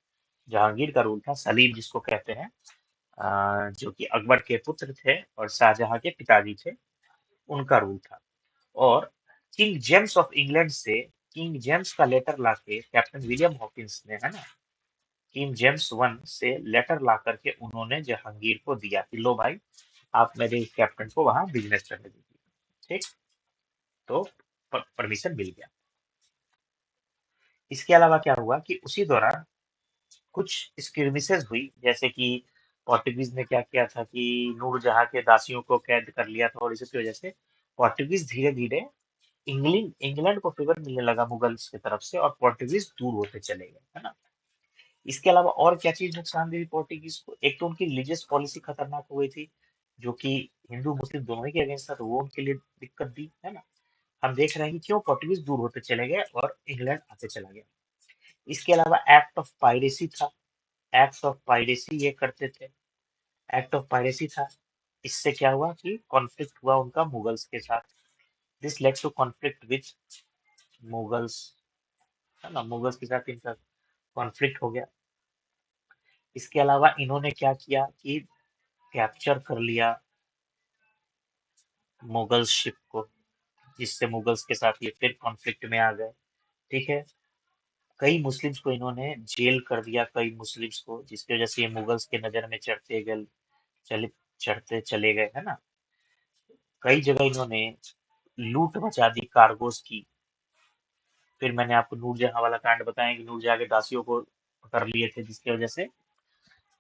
जहांगीर का रूल था, सलीम जिसको कहते हैं, जो कि अकबर के पुत्र थे और शाहजहां के पिताजी थे, उनका रूल था। और किंग जेम्स ऑफ इंग्लैंड से, किंग जेम्स का लेटर लाके कैप्टन विलियम हॉकिंस ने, है ना, किंग जेम्स वन से लेटर ला करके उन्होंने जहांगीर को दिया कि लो भाई, आप मेरे इस कैप्टन को वहां बिजनेस करने दीजिए। ठीक, तो परमिशन मिल गया। इसके अलावा क्या हुआ कि उसी दौरान कुछ स्क्रिमिसेस हुई, जैसे कि पोर्टुगीज ने क्या किया था कि नूरजहां के दासियों को कैद कर लिया था, और इसकी वजह से पोर्टुगीज धीरे धीरे इंग्लैंड इंग्लैंड को फेवर मिलने लगा मुगल्स की तरफ से, और पोर्टुगीज दूर होते चले गए, है ना। इसके अलावा और क्या चीज नुकसान दी पोर्टुगीज को? एक तो उनकी रिलीजियस पॉलिसी खतरनाक हो गई थी, जो कि हिंदू मुस्लिम दोनों ही के अगेंस्ट था, तो वो उनके लिए दिक्कत दी, है ना। हम देख रहे हैं कि क्यों पोर्टुगीज दूर होते चले गए और इंग्लैंड आते चला गया। इसके अलावा एक्ट ऑफ पायरेसी था, एक्ट ऑफ पायरेसी ये करते थे, एक्ट ऑफ पायरेसी था। इससे क्या हुआ कि कॉन्फ्लिक्ट हुआ उनका मुगल्स के साथ। This led to conflict with Mughals, है ना, मुगल्स के साथ इनका कॉन्फ्लिक्ट हो गया। इसके अलावा इन्होंने क्या किया कि कैप्चर कर लिया मुगल शिप को, जिससे मुगल्स के साथ ये फिर कॉन्फ्लिक्ट में आ गए। ठीक है, कई मुस्लिम्स को इन्होंने जेल कर दिया, कई मुस्लिम्स को, जिसकी वजह से ये मुगल्स के नजर में चले चढ़ते चले गए, है ना। कई जगह इन्होंने लूट मचा दी कार्गोस की। फिर मैंने आपको नूरजहां वाला कांड बताया कि नूरजहां के दासियों को कर लिए थे, जिसकी वजह से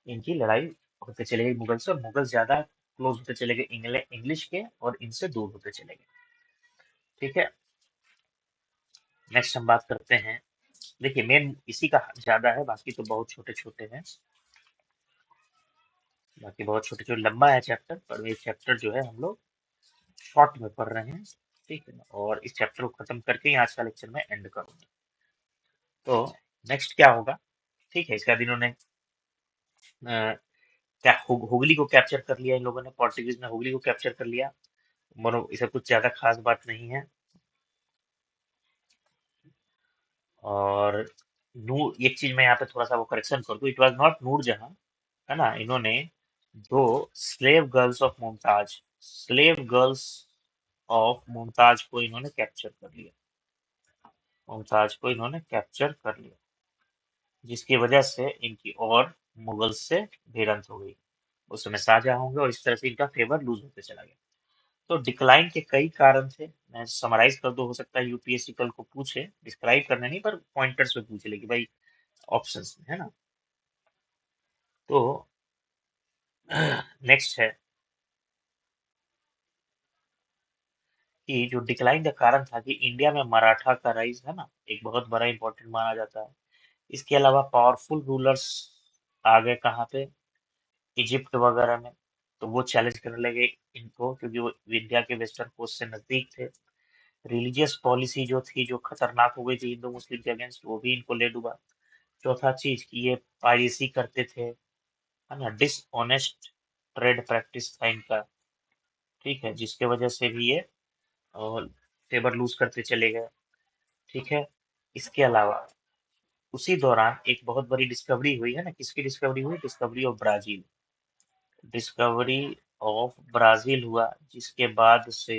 इनकी लड़ाई होते चले गई मुगल से, और मुगल ज्यादा क्लोज होते चले गए इंग्लिश के, और इनसे दूर होते चले गए। ठीक है, नेक्स्ट हम बात करते हैं। देखिए मेन इसी का ज्यादा है, बाकी तो बहुत छोटे छोटे हैं, बाकी बहुत छोटे छोटे, लंबा है चैप्टर, पर ये चैप्टर जो है हम लोग शॉर्ट में पढ़ रहे हैं। ठीक है ना, और इस चैप्टर को खत्म करके ही आज का लेक्चर में एंड करूंगा। तो नेक्स्ट क्या होगा? ठीक है, इसके बाद इन्होंने क्या हुगली को कैप्चर कर लिया इन लोगों ने, पोर्टुगीज ने हुगली को कैप्चर कर लिया। मनो इसे कुछ ज्यादा खास बात नहीं है। और नूर, एक चीज मैं यहाँ पे थोड़ा सा वो करेक्शन कर दूं, इट वाज नॉट नूरजहां, है ना। इन्होंने दो slave girls of Mumtaz, slave girls of Mumtaz को इन्होंने कैप्चर कर लिया, मुमताज को इन्होंने कैप्चर कर लिया, जिसकी वजह से इनकी और मुगल से भिड़ंत हो गई। उस समय शाहजहां होंगे, और इस तरह से इनका फेवर लूज होते चला गया। तो डिक्लाइन के कई कारण थे, मैं समराइज कर दो, हो सकता है यूपीएससी कल को पूछे, डिस्क्राइब करने नहीं पर पॉइंटर्स में पूछ ले कि भाई ऑप्शंस में, है ना। तो नेक्स्ट है कि जो डिक्लाइन का कारण था कि इंडिया में मराठा का राइज, है ना, एक बहुत बड़ा इंपॉर्टेंट माना जाता है। इसके अलावा पावरफुल रूलर्स आ गए कहाँ पे, इजिप्ट वगैरह में, तो वो चैलेंज करने लगे इनको, क्योंकि वो इंडिया के वेस्टर्न कोस्ट से नजदीक थे। रिलीजियस पॉलिसी जो थी, जो खतरनाक हो गई थी हिंदू मुस्लिम के अगेंस्ट, वो भी इनको ले डूबा। चौथा चीज कि ये पायरेसी करते थे, है ना, डिसऑनेस्ट ट्रेड प्रैक्टिस था इनका। ठीक है, जिसके वजह से भी ये और फेवर लूज करते चले गए। ठीक है, इसके अलावा उसी दौरान एक बहुत बड़ी डिस्कवरी हुई, है ना, किसकी डिस्कवरी हुई? Discovery of Brazil, discovery of Brazil हुआ, जिसके बाद से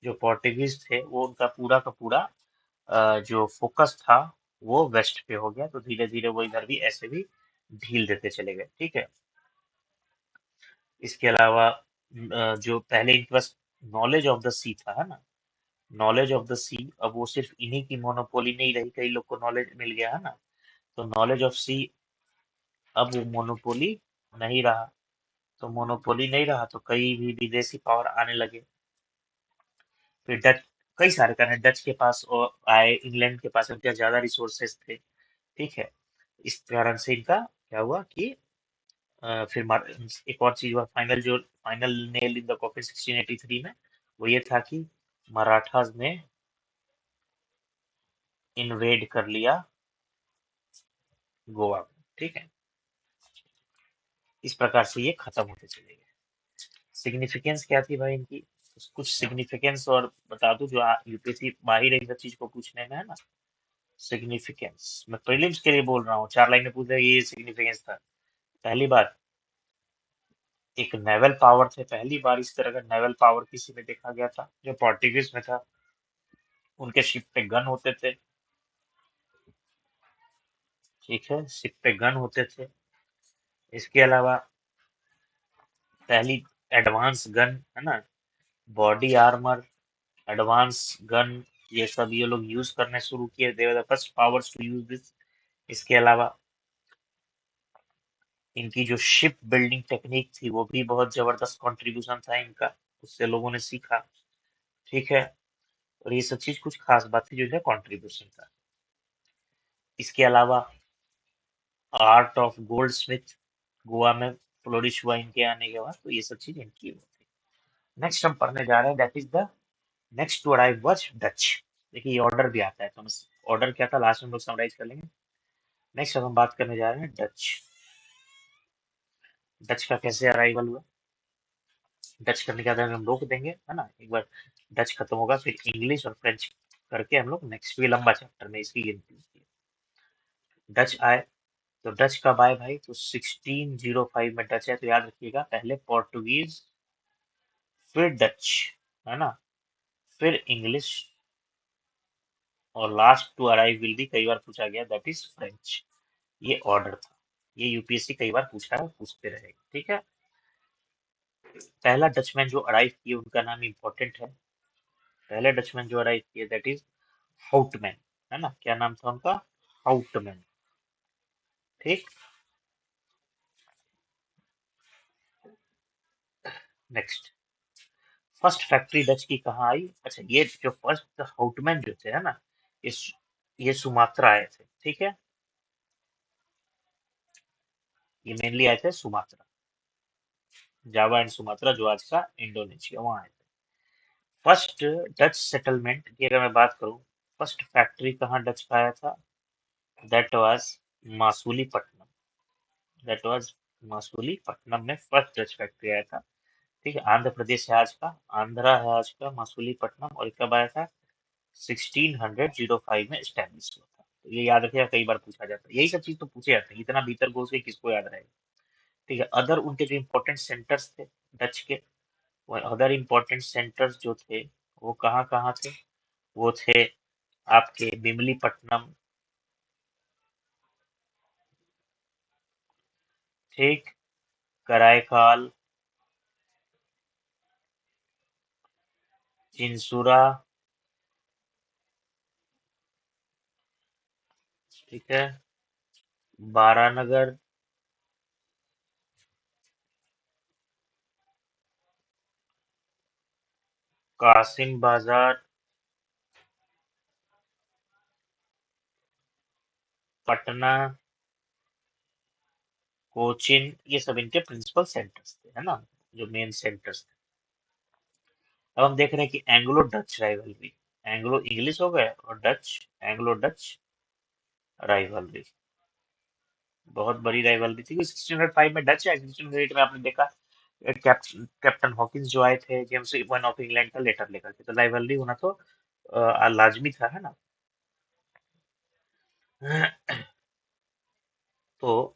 जो पोर्टुगीज थे वो उनका पूरा का पूरा जो फोकस था वो वेस्ट पे हो गया, तो धीरे धीरे वो इधर भी ऐसे भी ढील देते चले गए। ठीक है, इसके अलावा जो पहले इनके पास नॉलेज ऑफ द सी था, है ना, नॉलेज ऑफ द सी, अब वो सिर्फ इन्हीं की मोनोपोली नहीं रही, कई लोग को नॉलेज मिल गया, है ना। तो नॉलेज ऑफ सी अब वो मोनोपोली नहीं रहा, तो मोनोपोली नहीं रहा तो कई भी विदेशी पावर आने लगे। फिर डच, कई सारे कारण, डच के पास और आए, इंग्लैंड के पास उनके ज्यादा रिसोर्सेस थे। ठीक है, इस कारण से इनका क्या हुआ कि फिर एक और चीज हुआ, final nail in the coffin 1683 में, वो ये था कि मराठास ने इन्वेड कर लिया गोवा को। ठीक है, इस प्रकार से ये खत्म होते चले गए। सिग्निफिकेंस क्या थी भाई इनकी? कुछ सिग्निफिकेंस और बता दूं, जो यूपीएससी माहिर है इन सब चीज को पूछने में, है ना। सिग्निफिकेंस मैं प्रीलिम्स के लिए बोल रहा हूँ, 4 लाइनें पूछ रहे ये सिग्निफिकेंस था। पहली बात, एक नेवल पावर थे, पहली बार इस तरह का नेवल पावर किसी में देखा गया था, जो पोर्टुगीज में था। उनके शिप पे गन होते थे। ठीक है, शिप पे गन होते थे। इसके अलावा पहली एडवांस गन, है ना, बॉडी आर्मर, एडवांस गन, ये सब ये लोग यूज करने शुरू किए, they were the first powers to use this. इसके अलावा इनकी जो शिप बिल्डिंग टेक्निक थी वो भी बहुत जबरदस्त कंट्रीब्यूशन था इनका, उससे लोगों ने सीखा। ठीक है, और ये सब चीज कुछ खास बात थी जो इनका कंट्रीब्यूशन था। इसके अलावा art of gold Smith Goa में फ्लोरिश हुआ इनके आने के बाद, तो ये सब चीज इनकी होती। नेक्स्ट हम पढ़ने जा रहे हैं, that is the next to arrive was Dutch. देखिए ये ऑर्डर भी आता है, तो ऑर्डर क्या था लास्ट में हम लोग समराइज कर लेंगे। नेक्स्ट अब हम बात करने जा रहे हैं डच। डच का कैसे अराइवल हुआ, डच करने के बाद हम रोक देंगे, है ना। एक बार डच खत्म होगा फिर इंग्लिश और फ्रेंच करके हम लोग नेक्स्ट भी लंबा चैप्टर में इसकी गिनती होती है। डच आए, तो डच कब आए भाई, तो 1605 में डच है, तो याद रखिएगा पहले पोर्टुगीज, फिर डच, है ना, फिर इंग्लिश, और लास्ट टू अराइव विल भी कई बार पूछा गया, दैट इज फ्रेंच। ये ऑर्डर था। ये यूपीएससी कई बार पूछा है, पूछते रहेगा, ठीक है। पहला डचमैन जो अराइव किए उनका नाम इंपॉर्टेंट है। पहले डचमैन जो अराइव किए दैट इज हाउटमैन, है ना। क्या नाम था उनका, हाउटमैन, ठीक। नेक्स्ट, फर्स्ट फैक्ट्री डच की कहाँ आई। अच्छा, ये जो फर्स्ट हाउटमैन जो थे, है ना, ये ये सुमात्रा आए थे, ठीक है। ये मेनली आए थे सुमात्रा, जावा एंड सुमात्रा, जो आज का इंडोनेशिया, वहां आए थे। फर्स्ट डच सेटलमेंट की अगर मैं बात करूं, फर्स्ट फैक्ट्री कहाँ डच का आया था, दैट वाज मासूलीपट्टनम। दैट वाज मासूलीपट्टनम में फर्स्ट डच फैक्ट्री आया था, ठीक है। आंध्र प्रदेश है आज का, आंध्रा है आज का मासूलीपट्टनम, और ये कब आया था, 1605 में स्टैब्लिश हुआ था। तो ये याद रखिएगा, कई बार पूछा जाता है, यही सब चीज तो पूछे जाते हैं, इतना भीतर घुस के किसको याद रहेगा, ठीक है। अदर उनके जो इंपॉर्टेंट सेंटर्स थे डच के, वो अदर इंपॉर्टेंट सेंटर्स जो थे वो कहाँ कहाँ थे, वो थे आपके बिमलीपट्टनम, ठीक, कराईकाल, चिंसुरा, ठीक है, बारानगर, कासिम बाजार, पटना, कोचिन, ये सब इनके प्रिंसिपल सेंटर्स थे, है ना, जो मेन सेंटर्स थे। अब हम देख रहे हैं कि Anglo Dutch rivalry, Anglo English हो गए और डच, एंग्लो डच राइवलरी, बहुत बड़ी राइवलरी थी। 1605 में डच है, 1608 में आपने देखा कैप्टन हॉकिंस जो आए थे, जेम्स वन ऑफ इंग्लैंड का लेटर लेकर के, तो राइवलरी होना तो लाजमी था, है ना। तो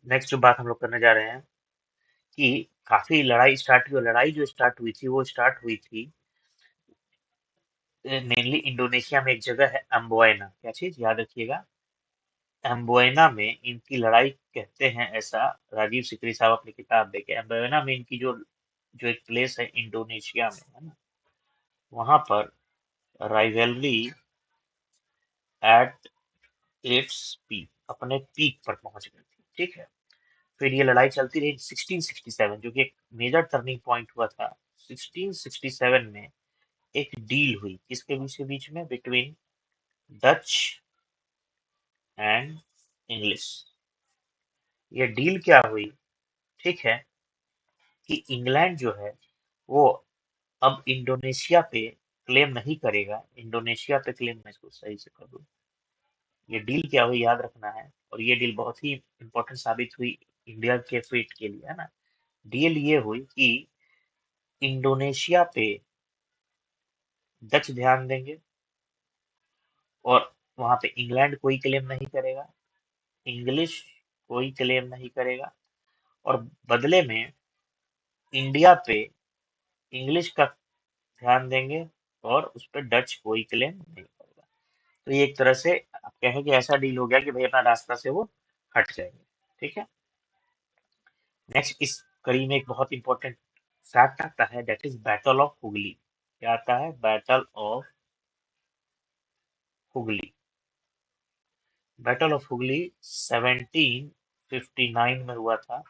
नेक्स्ट जो बात हम लोग करने जा रहे हैं कि काफी लड़ाई स्टार्ट हुई, और लड़ाई जो स्टार्ट हुई थी वो स्टार्ट हुई थी मेनली इंडोनेशिया में, एक जगह है अम्बोयना, क्या चीज याद रखिएगा, एम्बोयना में इनकी लड़ाई, कहते हैं ऐसा, राजीव सिकरी साहब अपनी किताब देखे, एम्बोयना में इनकी जो जो एक प्लेस है इंडोनेशिया में, है ना, वहां पर राइवलरी एट इट्स पीक, अपने पीक पर पहुंच गई थी, ठीक है। फिर ये लड़ाई चलती रही 1667, जो कि एक मेजर टर्निंग पॉइंट हुआ था। 1667 में एक डील हुई, किसके बीच के बीच में, बिटवीन डच एंड इंग्लिश। ये डील क्या हुई, ठीक है, कि इंग्लैंड जो है वो अब इंडोनेशिया पे क्लेम नहीं करेगा, इंडोनेशिया पे क्लेम, मैं इसको सही से कर दूं, ये डील क्या हुई याद रखना है, और ये डील बहुत ही इंपॉर्टेंट साबित हुई इंडिया के फेट के लिए, है ना। डील ये हुई कि इंडोनेशिया पे डच ध्यान देंगे, और वहां पे इंग्लैंड कोई क्लेम नहीं करेगा, इंग्लिश कोई क्लेम नहीं करेगा, और बदले में इंडिया पे इंग्लिश का ध्यान देंगे, और उस पर डच कोई क्लेम नहीं करेगा। तो ये एक तरह से आप कहें कि ऐसा डील हो गया कि भाई अपना रास्ता से वो हट जाएंगे, ठीक है। नेक्स्ट इस कड़ी में एक बहुत इंपॉर्टेंट फैक्ट आता है, that is battle of Hooghly. क्या आता है, battle of Hooghly. Battle of Hooghly 1759 में हुआ था,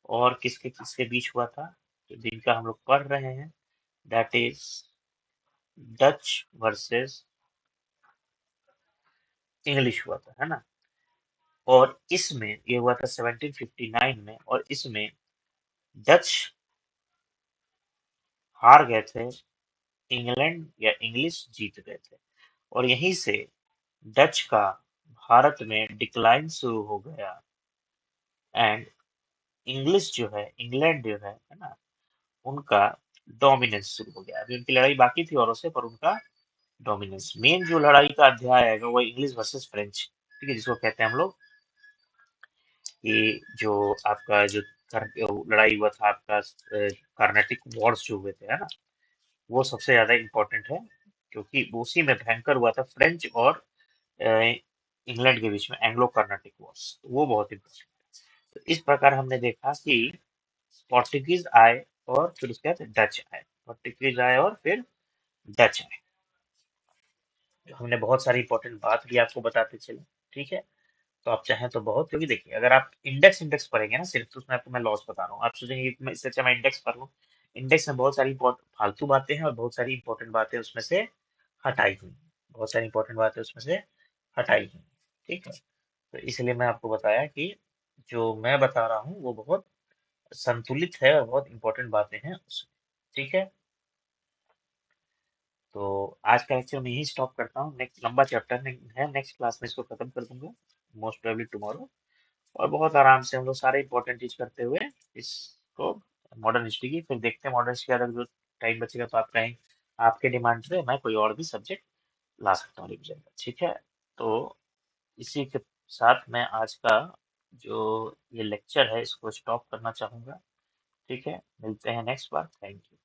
और किसके किसके बीच हुआ था, तो जिनका हम लोग पढ़ रहे हैं, that is Dutch versus English हुआ था, है ना। और इसमें ये हुआ था 1759 में, और इसमें डच हार गए थे, इंग्लैंड या इंग्लिश जीत गए थे, और यहीं से डच का भारत में डिक्लाइन शुरू हो गया। एंड इंग्लिश जो है, इंग्लैंड जो है ना, उनका डोमिनेंस शुरू हो गया। अभी उनकी लड़ाई बाकी थी औरों से, पर उनका डोमिनेंस, मेन जो लड़ाई का अध्याय है वो इंग्लिश वर्सेस फ्रेंच, ठीक है, जिसको कहते हैं हम लोग कि जो आपका जो लड़ाई हुआ था आपका कार्नेटिक वॉर्स जो हुए थे, है ना, वो सबसे ज्यादा इम्पोर्टेंट है, क्योंकि उसी में भयंकर हुआ था फ्रेंच और अ, इंग्लैंड के बीच में एंग्लो कर्नाटिक वॉर्स, वो बहुत इम्पोर्टेंट है। तो इस प्रकार हमने देखा कि पोर्टुगीज आए और फिर उसके बाद डच आए, पोर्टुगीज आए और फिर डच आए। तो हमने बहुत सारी इंपॉर्टेंट बात भी आपको बताते चले, ठीक है। तो आप चाहें तो बहुत, क्योंकि देखिए अगर आप इंडेक्स इंडेक्स पढ़ेंगे ना सिर्फ, तो उसमें आपको मैं लॉस बता रहा हूँ, आप सोचेंगे कि इससे अच्छा मैं इंडेक्स पढ़ लूँ। इंडेक्स में बहुत सारी फालतू बातें हैं और बहुत सारी इंपॉर्टेंट बातें उसमें से हटाई हुई हैं। बहुत सारी इंपॉर्टेंट बातें उसमें से हटाई हुई हैं, ठीक है। तो इसलिए मैं आपको बताया कि जो मैं बता रहा हूँ वो बहुत संतुलित है और बहुत इंपॉर्टेंट बातें हैं उसमें, ठीक है। तो आज का लेक्चर मैं यही स्टॉप करता हूँ, नेक्स्ट लंबा चैप्टर है, नेक्स्ट क्लास में इसको खत्म कर दूंगा, मोस्ट प्रोबेबली टुमारो। और बहुत आराम से हम लोग सारे इंपॉर्टेंट चीज करते हुए इसको मॉडर्न हिस्ट्री की फिर देखते हैं। मॉडर्न हिस्ट्री का अगर जो टाइम बचेगा तो आप कहें, आपके डिमांड से मैं कोई और भी सब्जेक्ट ला सकता हूँ रिविजन में, ठीक है। तो इसी के साथ मैं आज का जो ये लेक्चर है इसको स्टॉप करना चाहूंगा, ठीक है। मिलते हैं नेक्स्ट बार, थैंक यू।